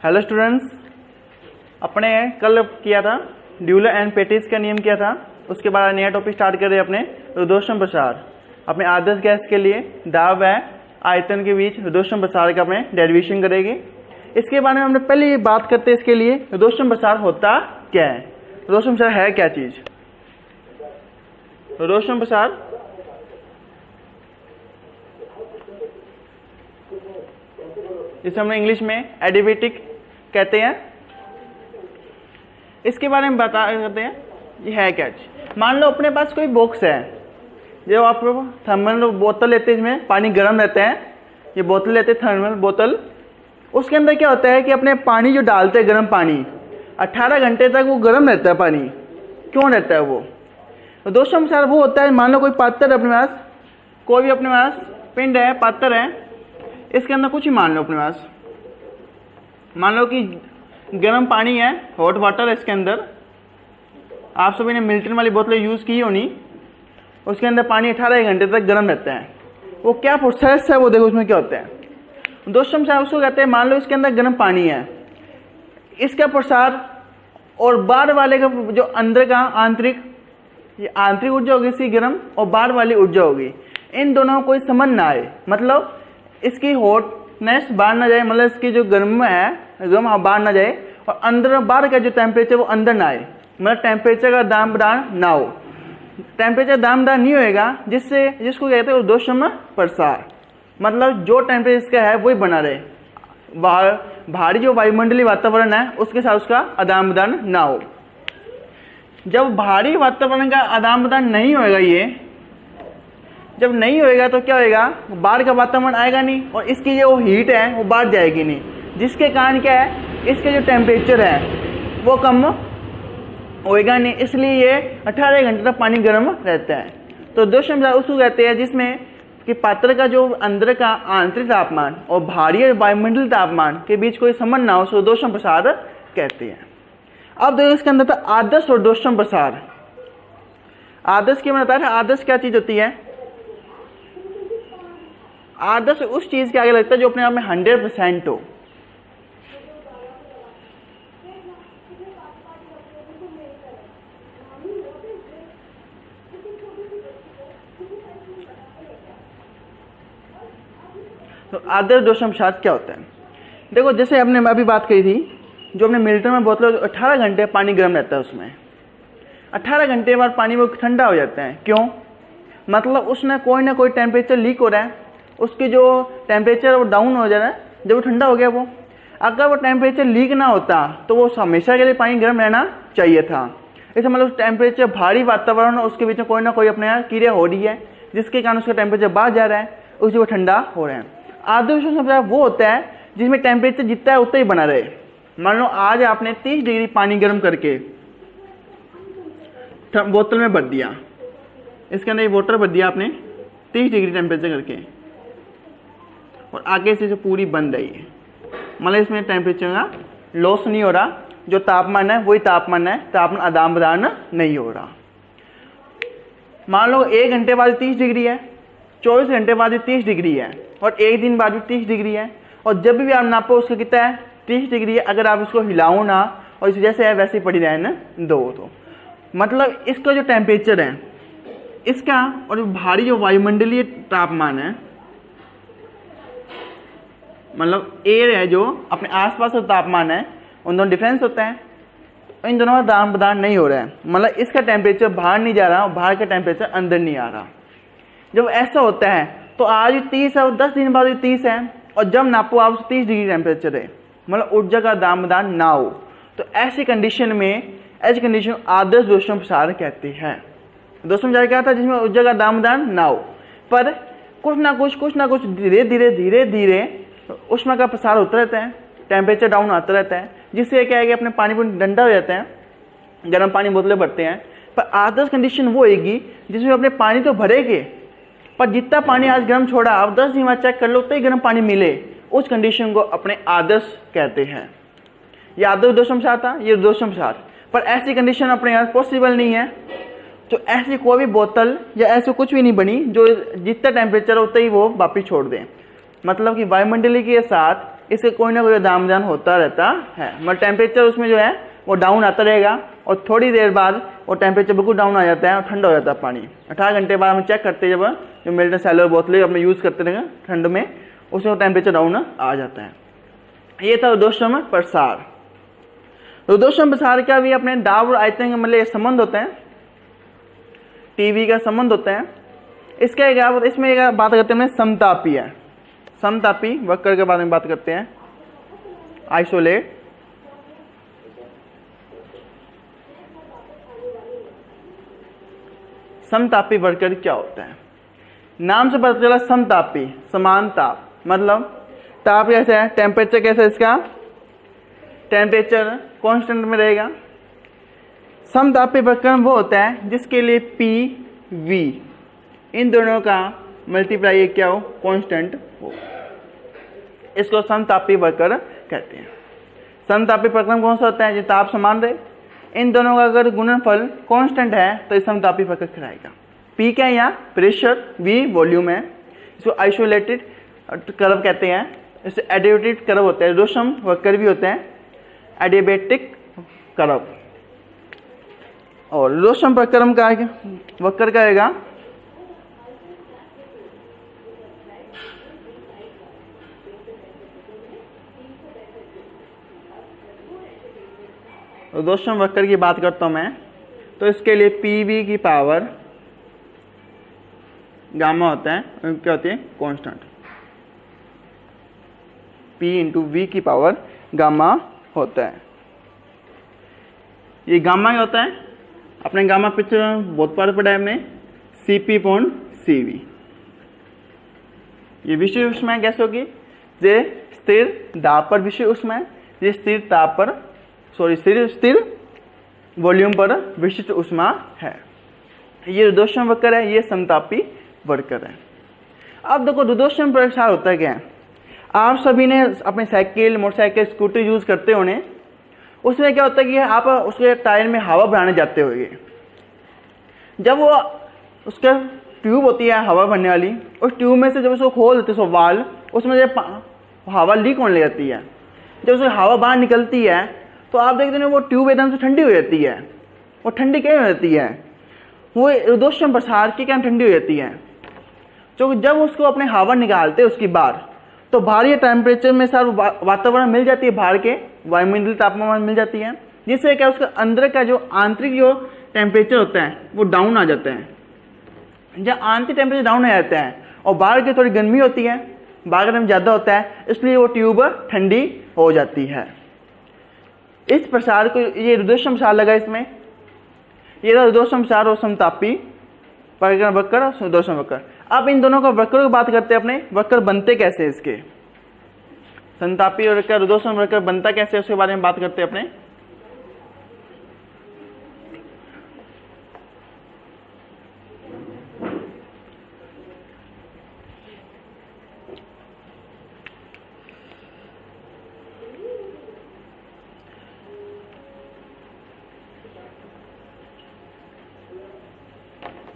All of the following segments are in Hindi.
हेलो स्टूडेंट्स, अपने कल किया था ड्यूलर एंड पेटिस का नियम किया था। उसके बाद नया टॉपिक स्टार्ट कर रहे हैं अपने रुद्धोष्म प्रसार। अपने आदर्श गैस के लिए दाब व आयतन के बीच रुद्धोष्म प्रसार का अपने डेरिवेशन करेंगे। इसके बारे में हमने पहले बात करते हैं। इसके लिए रुद्धोष्म प्रसार होता क्या है, रुद्धोष्म प्रसार है क्या चीज। रुद्धोष्म प्रसार जिसे हमने इंग्लिश में एडिबेटिक कहते हैं, इसके बारे में बता करते हैं ये है क्या चीज। मान लो अपने पास कोई बॉक्स है, जो आप थर्मल बोतल लेते हैं, इसमें पानी गर्म रहता है। ये बोतल लेते हैं थर्मल बोतल, उसके अंदर क्या होता है कि अपने पानी जो डालते हैं गर्म पानी 18 घंटे तक वो गर्म रहता है। पानी क्यों रहता है वो? तो दोस्तों अनुसार वो होता है, मान लो कोई पात्र अपने पास, कोई भी अपने पास पिंड है, पात्र है, इसके अंदर कुछ ही मान लो अपने पास, मान लो कि गर्म पानी है, हॉट वाटर है इसके अंदर। आप सभी ने मिल्टन वाली बोतलें यूज़ की होनी, उसके अंदर पानी 18 घंटे तक गर्म रहता है। वो क्या प्रोसेस है वो देखो उसमें क्या होता है। दोस्तों साहब उसको कहते हैं, मान लो इसके अंदर गर्म पानी है, इसका प्रसार और बाहर वाले का जो अंदर का आंतरिक, ये आंतरिक ऊर्जा होगी इसकी गर्म, और बाहर वाली ऊर्जा होगी, इन दोनों कोई समझ ना आए। मतलब इसकी हॉटनेस बाहर ना जाए, मतलब इसकी जो गर्म है गर्म बाहर ना जाए, और अंदर बाहर का जो टेम्परेचर वो अंदर ना आए, मतलब टेम्परेचर का दाम बदान ना हो। टेम्परेचर दाम बदान नहीं होएगा जिसको कहते हैं रुद्धोष्म प्रसार। मतलब जो टेम्परेचर इसका है वही बना रहे, भारी जो वायुमंडलीय वातावरण है उसके साथ उसका आदान प्रदान ना हो। जब भारी वातावरण का आदान प्रदान नहीं होएगा, ये जब नहीं होएगा तो क्या होएगा, बाहर का वातावरण आएगा नहीं, और इसकी जो हीट है वो बाहर जाएगी नहीं, जिसके कारण क्या है, इसके जो टेम्परेचर है वो कम होएगा नहीं। इसलिए ये 18 घंटे तक पानी गर्म रहता है। तो रुद्धोष्म प्रसार उसको कहते हैं जिसमें कि पात्र का जो अंदर का आंतरिक तापमान और बाहरी वायुमंडलीय तापमान के बीच कोई संबंध ना हो, उसको रुद्धोष्म प्रसार कहते हैं। अब देखो इसके अंदर था आदर्श रुद्धोष्म प्रसार। आदर्श क्या बताया था, आदर्श क्या चीज होती है? आदर्श उस चीज के आगे लगता है जो अपने आप में 100% हो। तो आदर्श रुद्धोष्म प्रसार क्या होता है? देखो जैसे हमने अभी बात करी थी, जो अपने मिल्टन में बोतल 18 घंटे पानी गर्म रहता है, उसमें 18 घंटे बाद पानी वो ठंडा हो जाता है। क्यों? मतलब उसमें कोई ना कोई टेम्परेचर लीक हो रहा है, उसकी जो टेम्परेचर वो डाउन हो जा रहा है। जब वो ठंडा हो गया, वो अगर वो टेम्परेचर लीक ना होता तो वो हमेशा के लिए पानी गर्म रहना चाहिए था। इसका मतलब टेम्परेचर भारी वातावरण और उसके बीच में कोई ना कोई अपने यहाँ क्रिया हो रही है, जिसके कारण उसका टेम्परेचर बाहर जा रहा है, उससे वो ठंडा हो रहा है। आदर्श रुद्धोष्म वो होता है जिसमें टेम्परेचर जितना है उतना ही बना रहे। मान लो आज आपने 30 डिग्री पानी गर्म करके बोतल में भर दिया, इसके अंदर वाटर भर दिया आपने 30 डिग्री टेम्परेचर करके, और आगे से जो पूरी बंद रही है, मतलब इसमें टेम्परेचर का लॉस नहीं हो रहा, जो तापमान है वही तापमान है, तापमान आदान प्रदान नहीं हो रहा। मान लो 1 घंटे बाद 30 डिग्री है, 24 घंटे बाद 30 डिग्री है, और 1 दिन बाद भी 30 डिग्री है, और जब भी आप नापो उसका कितना है, 30 डिग्री है। अगर आप इसको हिलाओ ना और इसे जैसे है वैसे ही पड़ी रहे ना दो, तो मतलब इसका जो टेम्परेचर है इसका और भारी जो वायुमंडलीय तापमान है, मतलब एयर है जो अपने आसपास का तापमान है, उन दोनों डिफरेंस होता है। इन दोनों का आदान प्रदान नहीं हो रहा है, मतलब इसका टेम्परेचर बाहर नहीं जा रहा और बाहर का टेम्परेचर अंदर नहीं आ रहा। जब ऐसा होता है तो आज 30 है और 10 दिन बाद 30 है, और जब नापो आप 30 डिग्री टेम्परेचर है, मतलब ऊर्जा का आदान प्रदान ना हो, तो ऐसी कंडीशन में आदर्श रुद्धोष्म प्रसार कहते हैं। रुद्धोष्म प्रसार क्या था? जिसमें ऊर्जा का आदान प्रदान ना हो, पर कुछ ना कुछ धीरे धीरे ऊष्मा का प्रसार होता रहता है, टेम्परेचर डाउन आता रहता है, जिससे क्या है कि अपने पानी पर ठंडा हो जाता है, गर्म पानी बोतलें भरते हैं। पर आदर्श कंडीशन वो होगी जिसमें अपने पानी तो भरेंगे, पर जितना पानी आज गर्म छोड़ा आप 10 दिन बाद चेक कर लो, उतना ही गर्म पानी मिले, उस कंडीशन को अपने आदर्श कहते हैं। ये आदर्श रुद्धोष्म प्रसार था, ये रुद्धोष्म प्रसार। पर ऐसी कंडीशन अपने यहाँ पॉसिबल नहीं है। तो ऐसी कोई भी बोतल या ऐसे कुछ भी नहीं बनी जो जितना टेम्परेचर होता ही वो वापिस छोड़ दें। मतलब कि वायुमंडलीय के साथ इससे कोई ना कोई दामजान होता रहता है, मतलब टेम्परेचर उसमें जो है वो डाउन आता रहेगा और थोड़ी देर बाद वो टेम्परेचर बिल्कुल डाउन आ जाता है और ठंडा हो जाता है पानी। 18 घंटे बाद हम चेक करते हैं, जब जो मिल्टन सेलर बोतलें अपने यूज़ करते रहेंगे ठंड में, उसमें टेम्परेचर डाउन आ जाता है। ये था रुद्धोष्म प्रसार। रुद्धोष्म प्रसार का भी अपने दाब और आयतन का मतलब संबंध होता है, टीवी का संबंध होता है। इसका इसमें एक बात करते हैं समतापी है, समतापी वक्र के बारे में बात करते हैं। आइसोलेट समतापी वक्र क्या होता है? नाम से पता चला समतापी, समान ताप, मतलब ताप कैसे है, टेम्परेचर कैसे है, इसका टेम्परेचर कांस्टेंट में रहेगा। समतापी वक्र वो होता है जिसके लिए पी वी इन दोनों का मल्टीप्लाई क्या हो, कांस्टेंट हो, इसको समतापी वक्र कहते हैं। समतापी वक्र कौन सा होता है, जो ताप समान रहे, इन दोनों का अगर गुणनफल कांस्टेंट है तो ये समतापी वक्र कहलाएगा। पी क्या है, यहाँ प्रेशर, वी वॉल्यूम है, इसको आइसोलेटेड कर्व कहते हैं, इससे एडिएबेटिक कर्व होता है, रुद्धोष्म वक्र भी होते हैं, एडिएबेटिक कर्व। और रुद्धोष्म वक्र का आएगा रुद्धोष्म वक्र की बात करता हूं मैं, तो इसके लिए पी वी की पावर गामा होता है, क्या होती है, कांस्टेंट, P इंटू वी की पावर गामा होता है। ये गामा क्या होता है, अपने गामा पिक्चर में बहुत बार पढ़ा है हमने, CP/CV। ये विषय ऊष्मा कैसे होगी, ये स्थिर दाब पर विषय ऊष्मा है, ये स्थिर ताप पर स्थिर वॉल्यूम पर विशिष्ट ऊष्मा है। ये रुद्धोष्म वक्र है, ये समतापी वक्र है। अब देखो रुद्धोष्म प्रसार होता है क्या है, आप सभी ने अपने साइकिल, मोटरसाइकिल, स्कूटर यूज करते होने, उसमें क्या होता है कि आप उसके टायर में हवा भराने जाते होंगे। जब वो उसका ट्यूब होती है हवा भरने वाली, उस ट्यूब में से जब उसको खोल देते हैं वाल्व, उसमें जब हवा लीक होने लगती है, जब उसमें हवा बाहर निकलती है तो आप देखते हैं वो ट्यूब एकदम से ठंडी हो जाती है। वो ठंडी क्यों हो जाती है, वो रुद्धोष्म प्रसार की क्या ठंडी हो जाती है, जो जब उसको अपने हवा निकालते हैं उसकी बाहर, तो बाहरी टेम्परेचर में सारा वातावरण मिल जाती है, बाहर के वायुमंडलीय तापमान मिल जाती है, जिससे क्या उसका अंदर का जो आंतरिक जो टेम्परेचर होता है वो डाउन आ जाता है। जब आंतरिक टेम्परेचर डाउन हो जाता है और बाहर की थोड़ी गर्मी होती है, बाहर गर्म ज़्यादा होता है, इसलिए वो ट्यूब ठंडी हो जाती है। इस प्रसार को ये रुद्धोष्म प्रसार लगा इसमें, ये रुद्धोष्म प्रसार और समतापी वक्र और रुद्धोष्म वक्र। अब इन दोनों का वक्र की बात करते हैं, अपने वक्र बनते कैसे, इसके समतापी वक्र रुद्धोष्म वक्र बनता कैसे, उसके बारे में बात करते हैं अपने।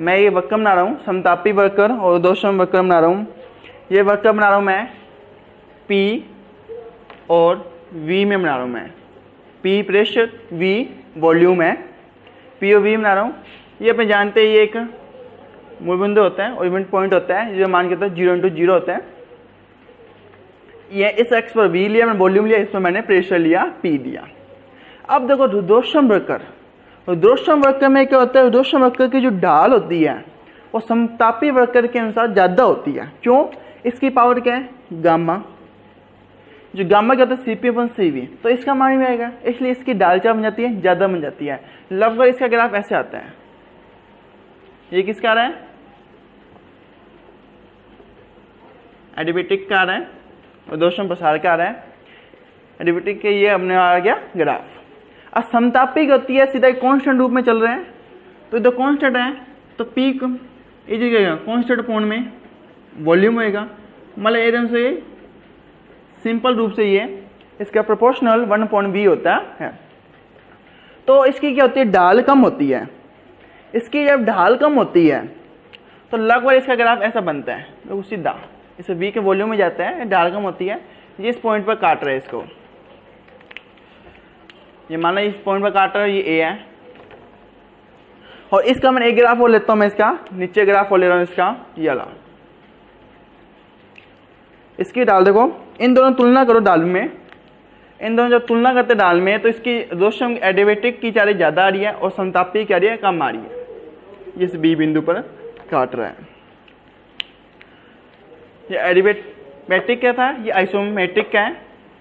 मैं ये वक्र बना रहा हूँ, समतापी वक्र और रुद्धोष्म वक्र बना रहा हूँ। ये वक्र बना रहा हूँ मैं P और V में बना रहा हूँ मैं, P प्रेशर, V वॉल्यूम है, P और V बना रहा हूँ। ये अपने जानते हैं ये एक मूल बिंदु होता है और इवेंट पॉइंट होता है, जो मान के होता है 0 होता है। ये इस एक्स पर V लिया, मैंने वॉल्यूम लिया, इस पर मैंने प्रेशर लिया, P दिया। अब देखो रुद्धोष्म वक्र, रुद्धोष्म वक्र में क्या होता है, रुद्धोष्म वक्र की जो ढाल होती है वो समतापी वक्र के अनुसार ज़्यादा होती है। क्यों, इसकी पावर क्या है, गामा, जो गामा क्या होता है CP/CV, तो इसका मान भी आएगा, इसलिए इसकी ढाल क्या बन जाती है, ज़्यादा बन जाती है। लगभग इसका ग्राफ ऐसे आता है, ये किसका आ रहा है, एडिएबेटिक का आ रहा है, रुद्धोष्म प्रसार का आ रहा है। एडिएबेटिक के ये अपने आ गया ग्राफ। अब समतापी होती है सीधा कांस्टेंट रूप में चल रहे हैं, तो इधर कांस्टेंट है तो पीक ये जगह कांस्टेंट कोण में वॉल्यूम होएगा, मतलब एकदम से सिंपल रूप से ये इसका प्रोपोर्शनल 1/V होता है। तो इसकी क्या होती है, ढाल कम होती है। इसकी जब ढाल कम होती है तो लगभग इसका ग्राफ ऐसा बनता है, तो सीधा इसे V के वॉल्यूम में जाता है, ढाल कम होती है, ये इस पॉइंट पर काट रहा है इसको, ये माना इस पॉइंट पर काट रहा है, ये ए है। और इसका मैं एक ग्राफ और लेता हूं, मैं इसका नीचे ग्राफ और ले रहा हूं इसका, ये वाला। इसकी डाल देखो, इन दोनों तुलना करो डाल में, इन दोनों जब तुलना करते डाल में तो इसकी दोषम एडिवेटिक की चारी ज्यादा आ रही है और संतापी की आ रही है कम आ रही है। इस बी बिंदु पर काट रहा है। ये एडिवेटिक क्या था, ये आइसोमेट्रिक का है,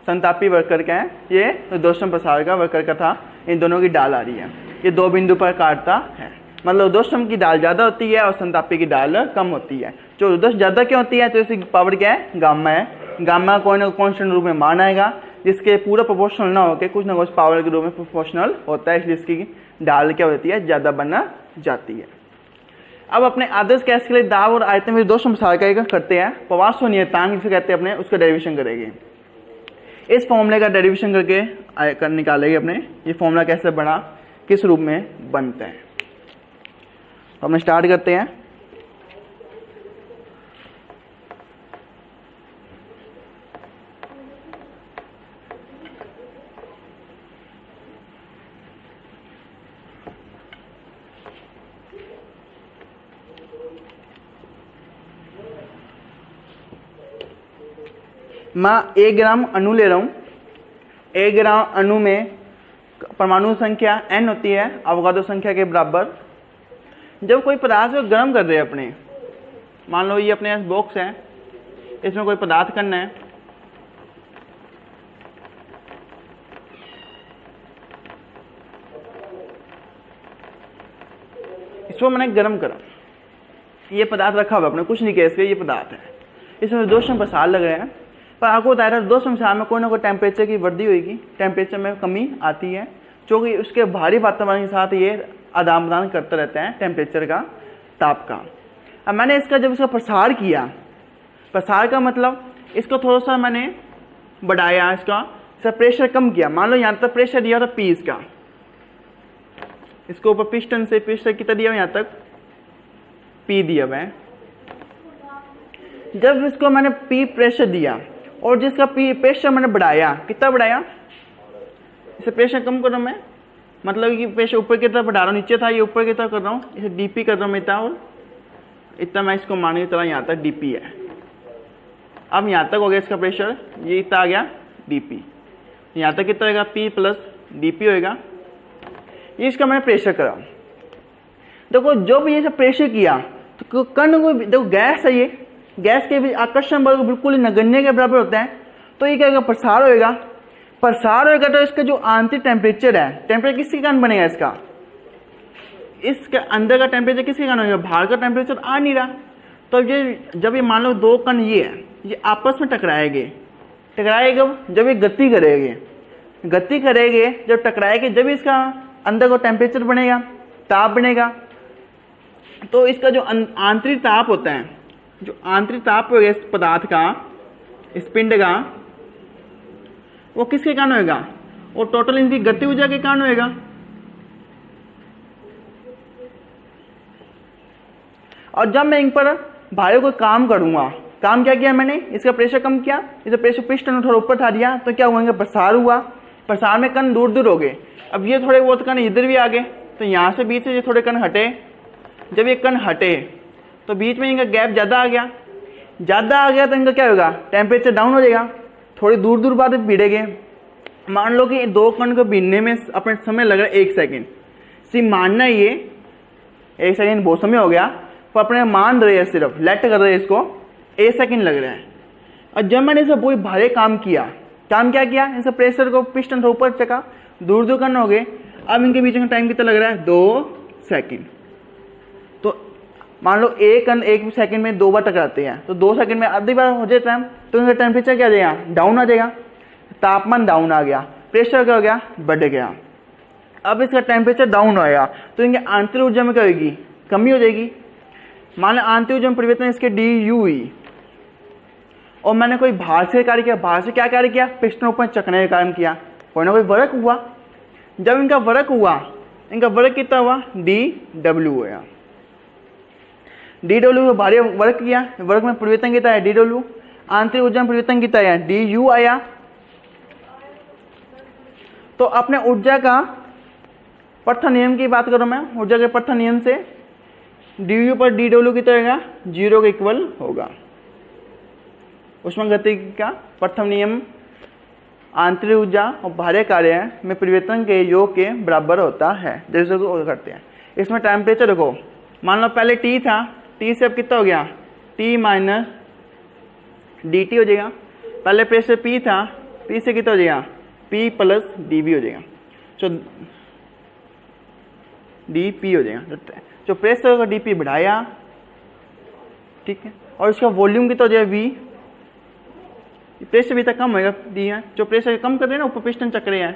संतापी वर्कर का है, ये दोषम प्रसार का वर्कर का था। इन दोनों की डाल आ रही है, ये दो बिंदु पर काटता है। मतलब दोषम की डाल ज्यादा होती है और संतापी की डाल कम होती है। जो दोष ज्यादा क्यों होती है, तो इसकी पावर क्या है, गामा है। गामा कोई ना कॉन्स्टेंट रूप में मान आएगा, जिसके पूरा प्रोपोर्शनल ना होकर कुछ ना कुछ पावर के रूप में प्रोपोर्शनल होता है, इसलिए इसकी डाल क्या होती है, ज्यादा बनना जाती है। अब अपने आदर्श गैस के लिए दाब और आयतन में दोषम प्रसार का करते हैं, पवार्ष्व नियतांक जिसे कहते हैं अपने, उसका डेरिवेशन करेंगे। इस फॉर्मूले का डेरिवेशन करके निकालेंगे अपने, ये फॉर्मूला कैसे बना, किस रूप में बनते हैं। तो हम स्टार्ट करते हैं। मैं 1 ग्राम अणु ले रहा हूं। 1 ग्राम अणु में परमाणु संख्या n होती है अवगाद्रो संख्या के बराबर। जब कोई पदार्थ को गर्म कर रहे हैं अपने, मान लो ये अपने बॉक्स है, इसमें कोई पदार्थ करना है, इसको मैंने गर्म करा, ये पदार्थ रखा हुआ अपने, कुछ नहीं किया इसके, ये पदार्थ है, इसमें दोषम प्रसार लग रहे हैं। पर आपको बताया था दोषम प्रसार में कोई ना कोई टेम्परेचर की वृद्धि होगी, टेम्परेचर में कमी आती है, क्योंकि उसके भारी वातावरण के साथ ये आदान प्रदान करते रहते हैं टेम्परेचर का, ताप का। अब मैंने इसका जब इसका प्रसार किया, प्रसार का मतलब इसको थोड़ा सा मैंने बढ़ाया, इसका प्रेशर कम किया। मान लो यहाँ तक प्रेशर दिया था पी, इसका इसको ऊपर पिस्टन से प्रेशर कितना दिया, यहाँ तक पी दिया हुआ है। जब इसको मैंने पी प्रेशर दिया और जिसका पी प्रेशर मैंने बढ़ाया, कितना बढ़ाया, इसे प्रेशर कम कर रहा हूं मैं, मतलब कि प्रेशर ऊपर की तरफ बढ़ा रहा हूँ, नीचे था ये ऊपर की तरफ कर रहा हूँ, इसे डीपी कर रहा हूँ इतना, और इतना मैं इसको मानने की तरह यहाँ तक डीपी है। अब यहाँ तक हो गया इसका प्रेशर, ये इतना आ गया डीपी, यहाँ तक कितना होगा, पी प्लस डीपी होएगा। ये इसका मैंने प्रेशर करा। देखो जो भी ये सब प्रेशर किया तो कण को, देखो गैस है, ये गैस के भी आकर्षण बल बिल्कुल नगण्य के बराबर होते हैं, तो ये क्या होगा, प्रसार होएगा। प्रसार होएगा तो इसका जो आंतरिक टेम्परेचर है, टेम्परेचर किसके कारण बनेगा, इसका अंदर का टेम्परेचर किसके कारण होगा, बाहर का टेम्परेचर आ नहीं रहा। तो ये जब ये मान लो दो कण ये है, ये आपस में टकराएंगे, जब ये गति करेंगे, जब टकराएंगे, जब इसका अंदर को टेम्परेचर बनेगा, ताप बनेगा। तो इसका जो आंतरिक ताप होता है, जो आंतरिक ताप होगा इस पदार्थ का, इस पिंड का, वो किसके कारण होगा, वो टोटल इनकी गति ऊर्जा के कारण होगा। और जब मैं इन पर भारी कोई काम करूंगा, काम क्या किया मैंने, इसका प्रेशर कम किया, इसे प्रेशर पिस्टन थोड़ा ऊपर उठा दिया, तो क्या हुआ, प्रसार हुआ। प्रसार में कण दूर दूर हो गए। अब ये थोड़े बहुत कण इधर भी आ गए, तो यहाँ से बीच से ये थोड़े कण हटे। जब ये कण हटे तो बीच में इनका गैप ज़्यादा आ गया, तो इनका क्या होगा, टेम्परेचर डाउन हो जाएगा, थोड़ी दूर दूर बाद भिड़ेंगे। मान लो कि दो कण को भिड़ने में अपने समय लग रहा है 1 सेकेंड, सिर्फ मानना ये 1 सेकेंड बहुत समय हो गया, पर अपने मान रहे हैं, सिर्फ लेट कर रहे हैं इसको, 1 सेकेंड लग रहा है। और जब मैंने इसे बहुत भारी काम क्या किया, इसे प्रेशर को पिस्टन ऊपर चका, दूर दूर कण हो गए। अब इनके बीच में टाइम कितना लग रहा है, 2 सेकेंड। तो मान लो एक कण 1 सेकंड में 2 बार टकराते हैं, तो 2 सेकंड में आधी बार हो जाए टाइम, तो इनका टेम्परेचर क्या आ जाएगा, डाउन आ जाएगा, तापमान डाउन आ गया, प्रेशर क्या हो गया, बढ़ गया। अब इसका टेम्परेचर डाउन होगा तो इनके आंतरिक ऊर्जा में क्या होगी, कमी हो जाएगी। मान लो आंतरिक ऊर्जा में परिवर्तन इसके डी यू हुई, और मैंने कोई बाहर से कार्य किया, बाहर से क्या कार्य किया, पिस्टन ऊपर चकने का काम किया, कोई ना कोई वर्क हुआ। जब इनका वर्क हुआ, इनका वर्क कितना हुआ, डी डब्ल्यू हुआ। डी डब्ल्यू भारी वर्क किया, वर्क में परिवर्तन कितना है, डी डब्ल्यू। आंतरिक ऊर्जा में परिवर्तन कितना आया, डी यू आया। तो अपने ऊर्जा का प्रथम नियम की बात करूं मैं, ऊर्जा के प्रथम नियम से डी यू पर डी डब्ल्यू कितना होगा, 0 के इक्वल होगा। उष्मागतिकी का प्रथम नियम आंतरिक ऊर्जा और बाह्य कार्य में परिवर्तन के योग के बराबर होता है, जैसे को करते हैं। इसमें टेम्परेचर देखो, मान लो पहले T था, T से अब कितना हो गया, T माइनस डी टी हो जाएगा। पहले प्रेशर P था, P से कितना हो जाएगा, P प्लस डी बी हो जाएगा, तो डी पी हो जाएगा। जो प्रेशर का डी पी बढ़ाया, ठीक है, और इसका वॉल्यूम कितना हो जाएगा, V। प्रेशर भी तक कम होगा, डी है, जो प्रेशर कम कर रहे हैं ना ऊपर पिस्टन चक्र है,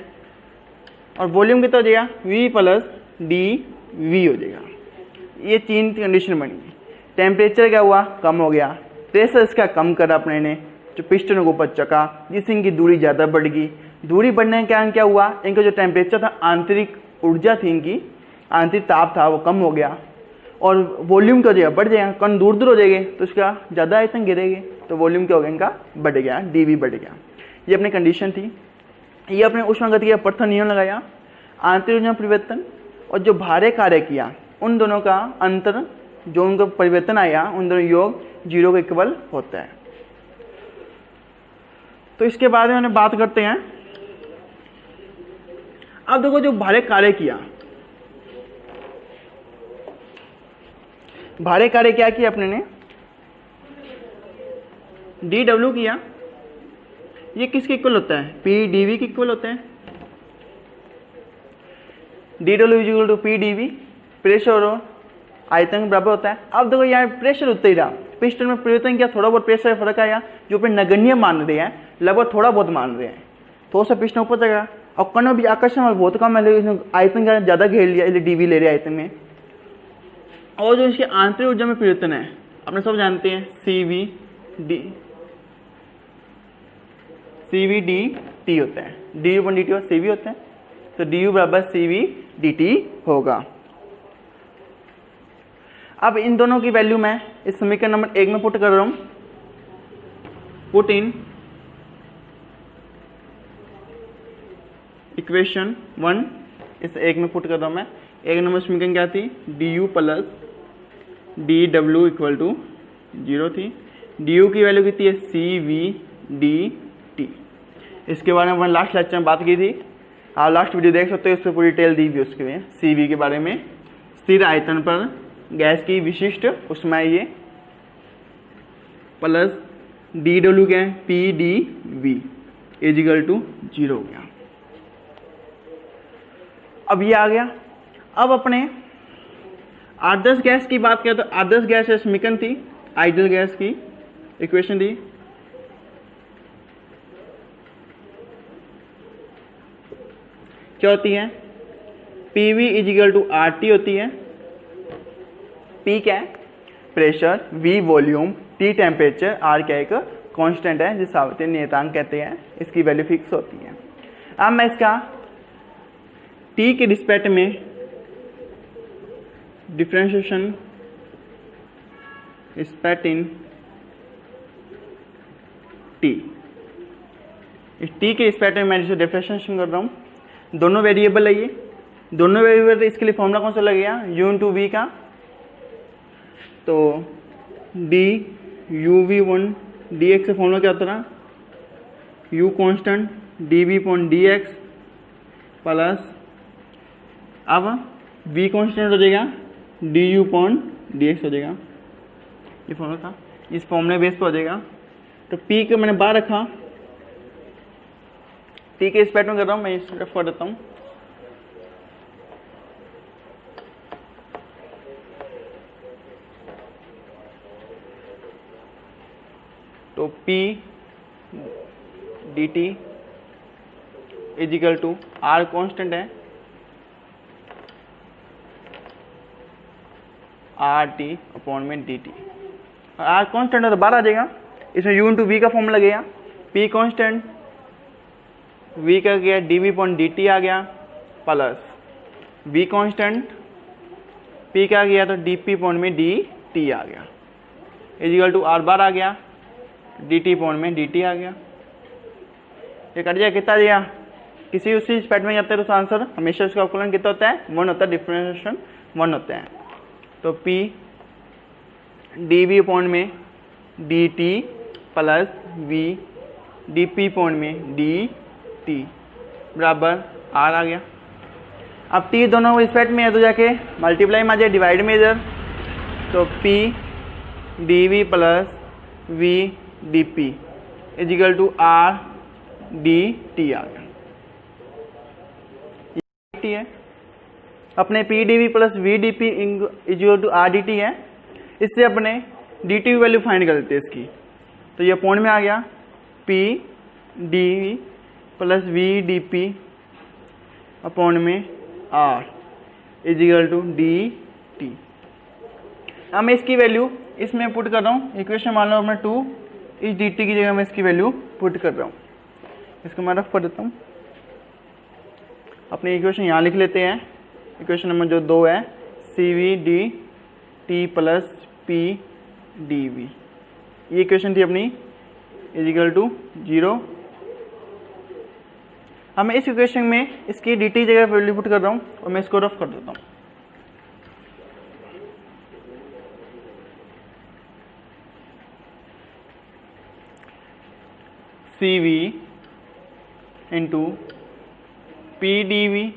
और वॉल्यूम कितना हो जाएगा, V प्लस डी वी हो जाएगा। ये 3 कंडीशन बनी। टेम्परेचर क्या हुआ, कम हो गया, प्रेशर इसका कम करा अपने ने, जो पिस्टन को ऊपर चका, जिससे इनकी दूरी ज़्यादा बढ़ गई। दूरी बढ़ने के कारण क्या हुआ, इनका जो टेम्परेचर था, आंतरिक ऊर्जा थी इनकी, आंतरिक ताप था, वो कम हो गया, और वॉल्यूम क्या हो जाएगा, बढ़ जाएगा। कण दूर दूर हो जाएंगे तो उसका ज़्यादा आयतन गिरेगी, तो वॉल्यूम क्या हो गया, इनका बढ़ गया, डी बढ़ गया। ये अपनी कंडीशन थी। ये अपने उष्मागतिकी का प्रथम नियम लगाया, आंतरिक ऊर्जा परिवर्तन और जो बाह्य कार्य किया, उन दोनों का अंतर, जो उनका परिवर्तन आया, उन दोनों योग 0 के इक्वल होता है। तो इसके बारे में बात करते हैं। अब देखो, जो बाह्य कार्य किया, बाह्य कार्य क्या किया अपने ने, डी डब्ल्यू किया, ये किसके इक्वल होता है, पी डी वी के इक्वल होता है। D W is equal to P D V, pressure और आयतन के बराबर होता है। अब देखो यहाँ प्रेशर उतना ही रहा, पिस्टन में परिवर्तन किया, थोड़ा बहुत प्रेशर का फर्क आया, जो पे नगण्य मान रहे हैं, लगभग थोड़ा बहुत मान रहे हैं, थोड़ा सा पिस्टन ऊपर चला, और कण में भी आकर्षण बहुत कम है, आयतन का ज़्यादा घेर लिया, इसलिए डीवी ले रहे आयतन में। और जो इसकी आंतरिक ऊर्जा में परिवर्तन है, अपने सब जानते हैं, सी वी डी टी होता है, डी यू डी टी और सी वी होता है, तो डी यू बराबर सी वी डी टी होगा। अब इन दोनों की वैल्यू मैं इस समीकरण नंबर 1 में पुट कर रहा हूं, पुट इन इक्वेशन 1, इस 1 में पुट कर रहा हूं मैं। 1 नंबर समीकरण क्या थी, D U plus D W equal to 0 थी। डी यू की वैल्यू कितनी है, सी वी डी टी। इसके बारे में लास्ट लेक्चर में बात की थी, आप लास्ट वीडियो देख सकते हो, इस पर पूरी डिटेल दी हुई उसके लिए, सी वी के बारे में। स्थिर आयतन पर गैस की विशिष्ट ऊष्मा ये, प्लस डी डब्ल्यू क्या है, P D V is equal to 0 हो गया। अब ये आ गया। अब अपने आदर्श गैस की बात करें तो आदर्श गैस समीकरण थी, आइडियल गैस की इक्वेशन थी, क्या होती है, P V is equal to R T होती है। पी क्या है, pressure, V volume, T temperature, R क्या एक कांस्टेंट है जिसे सावर्ती नियतांक कहते हैं, इसकी वैल्यू फिक्स होती है। अब मैं इसका टी के रिस्पेक्ट में डिफरेंशिएशन रिस्पेक्ट इन टी, इस टी के रिस्पेक्ट में मैं इसे डिफरेंशिएशन कर रहा हूँ। दोनों वेरिएबल है ये, दोनों वेरिएबल, इसके लिए फॉर्मूला कौन सा लगेगा, यू इंटू वी का, तो D U V 1 D X से फॉर्मूला क्या होता है, U constant D V point D X plus, अब वी कॉन्स्टेंट हो जाएगा D U point D X हो जाएगा, ये फॉर्मूला था, इस फॉर्मूले बेस पे हो जाएगा। तो पी को मैंने बाहर रखा, पी के रिस्पेक्ट में कर रहा हूँ, मैं इस रफ कर देता हूँ। तो P D T equal to R constant है, आर टी अपॉन में डी टी, आर कॉन्स्टेंट है तो बाहर आ जाएगा, इसमें यू इंटू वी का फॉर्म लगेगा, P कॉन्स्टेंट, V का गया D V point D T आ गया, प्लस V कॉन्स्टेंट, P का गया तो डी पी पॉइंट में डी टी आ गया, इजिकल टू आर बार आ गया, dt पॉइंट में dt आ गया। ये कट जाए, कितना दिया, किसी उसी स्पैट में जाते हैं तो आंसर हमेशा उसका अवकलन कितना होता है, 1 होता है, डिफरेंशिएशन 1 होता है। तो p dv पॉइंट में dt plus v dp point में dt बराबर r आ गया। अब t दोनों स्पैट में है तो जाके मल्टीप्लाई में आ जाए, डिवाइड में इधर, तो p dv plus v dp is equal to r dt आ गया। ये है अपने p dv plus v dp is equal to r dt है। इससे अपने dt की वैल्यू फाइंड कर लेते हैं इसकी, तो ये पॉइंट में आ गया p dv plus v dp upon में r is equal to dt। अब मैं इसकी वैल्यू इसमें पुट कर रहा हूँ, इक्वेशन मान लो मैं 2, इस dt की जगह मैं इसकी वैल्यू पुट कर रहा हूँ। इसको मैं रफ कर देता हूँ, अपनी इक्वेशन यहाँ लिख लेते हैं। इक्वेशन नंबर जो 2 है cv dt plus p dv, ये इक्वेशन थी अपनी, इज इक्वल टू 0। अब मैं इस इक्वेशन में इसकी dt जगह वैल्यू पुट कर रहा हूँ और मैं इसको रफ कर देता हूँ। cv into p dv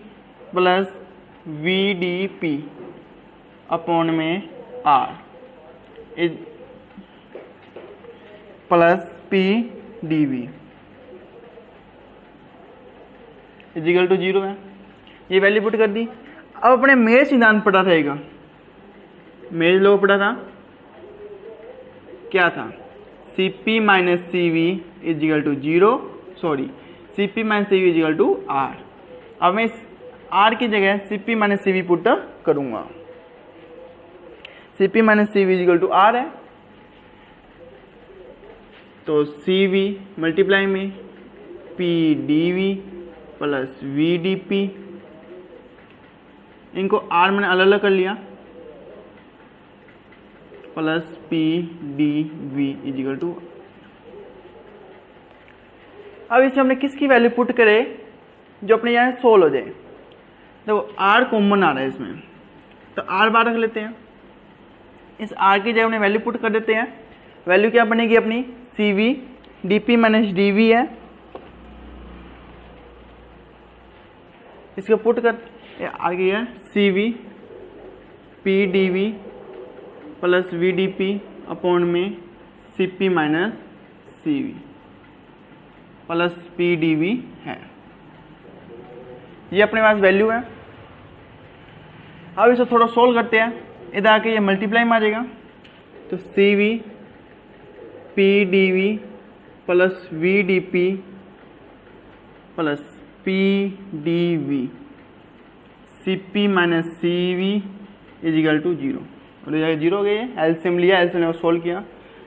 plus v dp upon में r is plus p dv is equal to 0 है। ये वैल्यू पुट कर दी। अब अपने मेल सिद्धांत पढ़ा रहेगा, मेल लॉ पढ़ा था, क्या था, cp minus cv is equal to 0, sorry cp minus cv is equal to r। अब मैं इस r की जगह cp माइनस cv पुट करूंगा। cp minus cv is equal to r है, तो cv मल्टीप्लाई में p dv plus v dp, इनको r मैंने अलग अलग कर लिया, plus p dv is equal to. अब इसमें हमने किसकी वैल्यू पुट करे जो अपने यहाँ सोल्व हो जाए। देखो r कॉमन आ रहा है इसमें, तो r बार रख लेते हैं, इस r की जगह हमने वैल्यू पुट कर देते हैं। वैल्यू क्या बनेगी अपनी, cv dp माइनस dv है, इसको पुट कर आगे है cv p dv plus v dp upon में cp minus cv plus p dv है। ये अपने पास वैल्यू है। अब इसे थोड़ा सोल्व करते हैं, इधर आके ये मल्टीप्लाई में आ जाएगा, तो cv p dv plus v dp plus p dv cp minus cv is equal to 0, और ये 0 हो गई है। एलसीएम लिया, एलसीएम ने सोल्व किया,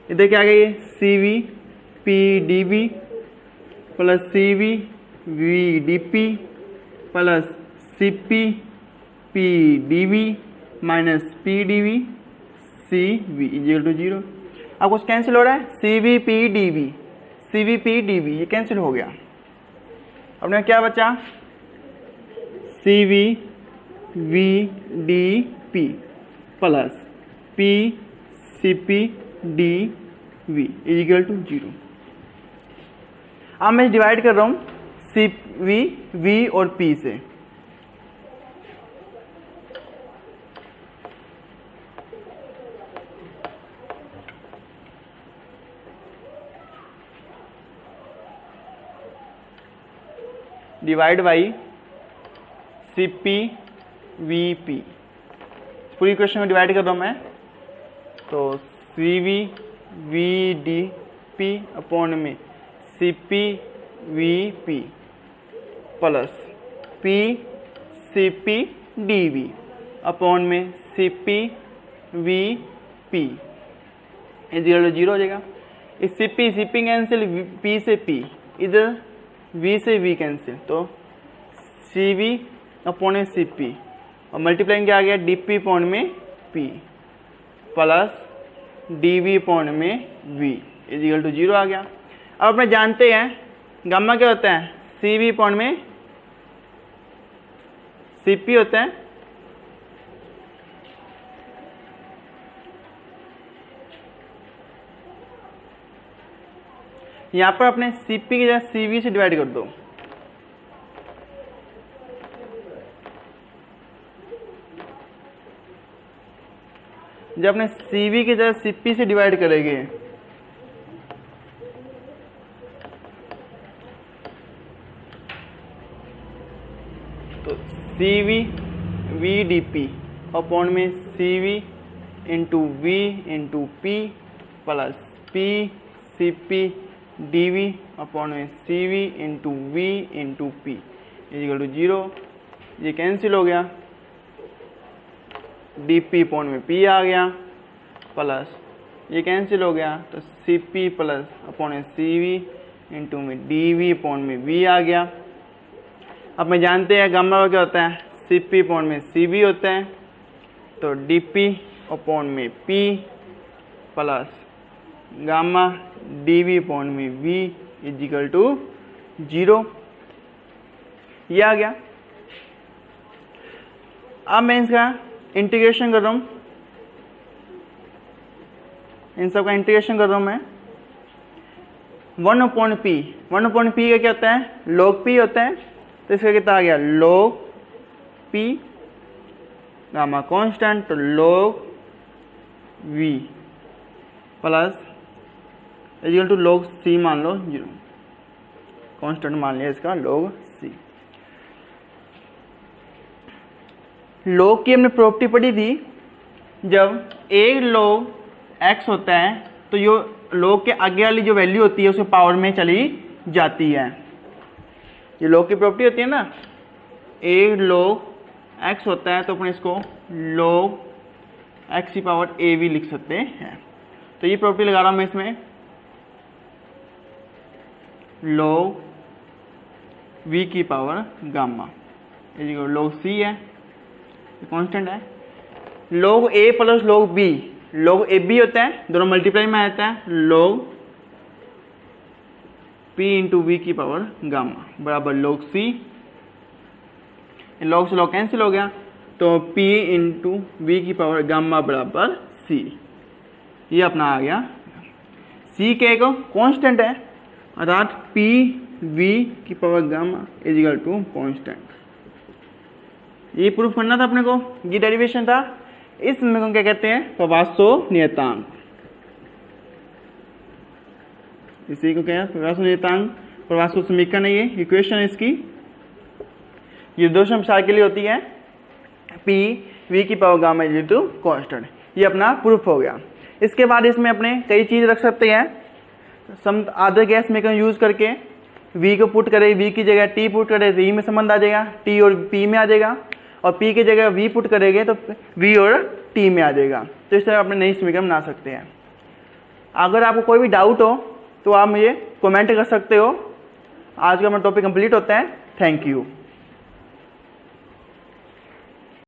इधर क्या आ गई है, cv p dv plus cv v dp plus cp p dv minus p dv cv is equal to 0। अब कुछ कैंसिल हो रहा है, cv p dv ये कैंसिल हो गया। अपने क्या बचा, cv v dp plus p cp dv is equal to 0। अब मैं डिवाइड कर रहा हूं cv v और p से, डिवाइड बाई cp vp, पूरी इक्वेशन को डिवाइड कर रहा हूं मैं, तो cv v dp अपॉन में cp vp plus p cp dv upon में cp vp is equal to 0 हो जाएगा। इस cp कैंसिल, p से p, इधर v से v कैंसिल, तो cv अपॉन में cp और मल्टीप्लाइंग क्या आ गया, dp अपॉन में p प्लस dv अपॉन में v इज इक्वल टू 0 आ गया। अब अपने जानते हैं गामा क्या होता है, CV पॉइंट में CP होता है, यहां पर अपने CP की जगह CV से डिवाइड कर दो। जब अपने CV की जगह CP से डिवाइड करेंगे तो CV VDP अपॉन में CV into V into P plus P CP DV upon में CV into V into P is equal to 0। ये कैंसिल हो गया, DP अपॉन में P आ गया प्लस ये कैंसिल हो गया तो CP प्लस अपॉन में CV इंटू में DV अपॉन में V आ गया। अब मैं जानते हैं गामा क्या होता है, CP अपॉन में CV होता है, तो DP अपॉन में P plus gamma DV upon में V इज इक्वल टू 0। ये आ गया। अब मैं इसका इंटीग्रेशन कर रहा हूँ, इन सब का इंटीग्रेशन कर रहा हूँ मैं। 1 अपॉन P, 1 अपॉन P का क्या होता है, log P होता है, तो इसका कितना आ गया log P गामा कांस्टेंट तो log V plus equal to log C मान लो 0, कांस्टेंट मान लिया इसका log C। log की हमने प्रॉपर्टी पढ़ी थी, जब एक log x होता है तो यो log के आगे वाली जो वैल्यू होती है उसके पावर में चली जाती है। ये log की प्रॉपर्टी होती है ना, एक log x होता है तो अपन इसको log x की पावर AV लिख सकते हैं। तो ये प्रॉपर्टी लगा रहा हूं मैं इसमें, log V की पावर गामा log C है, कांस्टेंट है, log A plus log B, log AB होता है, दोनों मल्टीप्लाई में आता है, log P इंटू V की पावर गामा बराबर log C, log से log कैंसिल हो गया तो P इंटू V की पावर गामा बराबर C। ये अपना आ गया, C के को कांस्टेंट है अर्थात P V की power gamma is equal to constant. ये प्रूफ करना था अपने को, ये डेरिवेशन था। इस समीकरण को क्या कहते हैं, प्रवासो नियतांक। इसी को क्या है प्रवासो नियतांक, प्रवासो समीकरण है, ये इक्वेशन है इसकी। ये दो संसार के लिए होती है, P V की power gamma is equal to constant. ये अपना प्रूफ हो गया। इसके बाद इसमें अपने कई चीज रख सकते हैं, सम आदर गैस समीकरण यूज करके V को पुट करे, V की जगह T पुट करे, V में संबंध आ जाएगा, T और P में आ जाएगा, और P की जगह V पुट करेंगे तो V और T में आ जाएगा। तो इस तरह अपने नई समीकरण बना सकते हैं। अगर आपको कोई भी डाउट हो तो आप मुझे कमेंट कर सकते हो। आज का हमारा टॉपिक कंप्लीट होता है। Thank you.